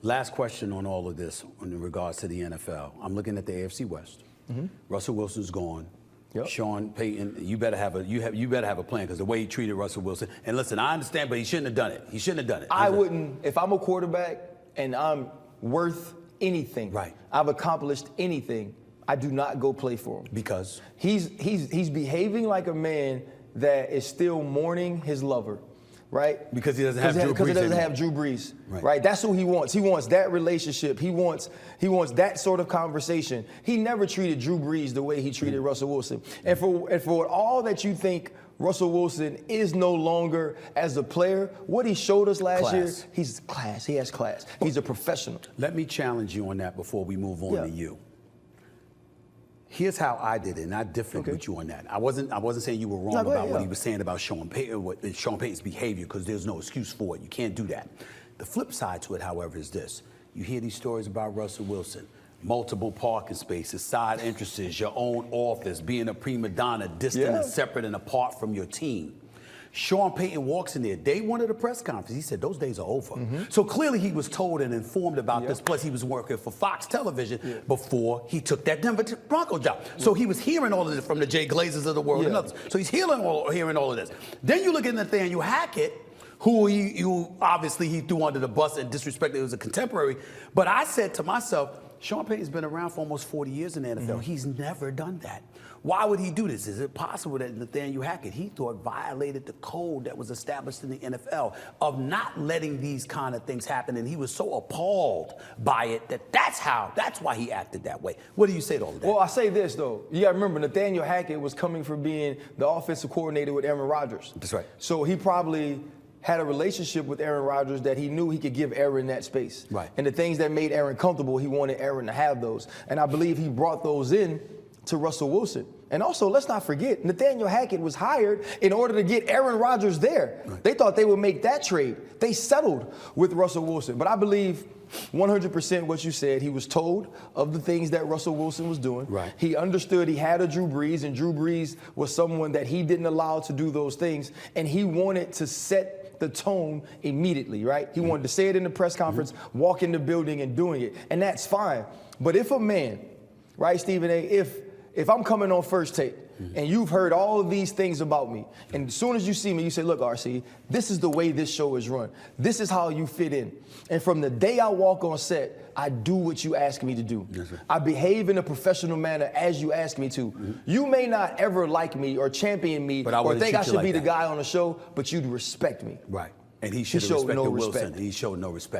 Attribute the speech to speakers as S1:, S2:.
S1: Last question on all of this in regards to the NFL. I'm looking at the AFC West. Russell Wilson's gone.
S2: Yep.
S1: Sean Payton, you better have a plan, because the way he treated Russell Wilson. And listen, I understand, but he shouldn't have done it. He shouldn't have done it.
S2: I wouldn't, if I'm a quarterback and I'm worth anything,
S1: right,
S2: I've accomplished anything, I do not go play for him.
S1: Because
S2: he's behaving like a man that is still mourning his lover, right?
S1: Because he doesn't have Drew Brees.
S2: Because he doesn't have Drew Brees, right? That's who he wants. He wants that relationship. He wants that sort of conversation. He never treated Drew Brees the way he treated Russell Wilson. And for all that you think Russell Wilson is no longer as a player, what he showed us last year, he's class. He has class. He's a professional.
S1: Let me challenge you on that before we move on to you. Here's how I did it, and I differed with you on that. I wasn't saying you were wrong about what he was saying about Sean Payton's behavior, because there's no excuse for it. You can't do that. The flip side to it, however, is this. You hear these stories about Russell Wilson. Multiple parking spaces, side entrances, your own office, being a prima donna, distant and separate and apart from your team. Sean Payton walks in there. Day one of the press conference, he said those days are over. So clearly he was told and informed about this. Plus he was working for Fox Television before he took that Denver Bronco job. So he was hearing all of this from the Jay Glazers of the world and others. So he's hearing all of this. Then you look at Nathaniel Hackett, who obviously he threw under the bus and disrespected. It was a contemporary. But I said to myself, Sean Payton's been around for almost 40 years in the NFL. He's never done that. Why would he do this? Is it possible that Nathaniel Hackett, he thought, violated the code that was established in the NFL of not letting these kind of things happen, and he was so appalled by it that's why he acted that way? What do you say to all of that?
S2: Well, I say this, though. You got to remember, Nathaniel Hackett was coming from being the offensive coordinator with Aaron Rodgers.
S1: That's right.
S2: So he probably had a relationship with Aaron Rodgers that he knew he could give Aaron that space.
S1: Right.
S2: And the things that made Aaron comfortable, he wanted Aaron to have those. And I believe he brought those in to Russell Wilson. And also, let's not forget, Nathaniel Hackett was hired in order to get Aaron Rodgers there. They thought they would make that trade. They settled with Russell Wilson. But I believe 100% what you said. He was told of the things that Russell Wilson was doing.
S1: Right.
S2: He understood he had a Drew Brees, and Drew Brees was someone that he didn't allow to do those things. And he wanted to set the tone immediately, right? He wanted to say it in the press conference, walk in the building and doing it. And that's fine. But if a man, right, Stephen A., if I'm coming on First Take and you've heard all of these things about me, and as soon as you see me, you say, look, RC, this is the way this show is run. This is how you fit in. And from the day I walk on set, I do what you ask me to do. Yes, I behave in a professional manner as you ask me to. You may not ever like me or champion me or think I should be the guy on the show, but you'd respect me.
S1: Right. And he should have respected Wilson. He showed no respect.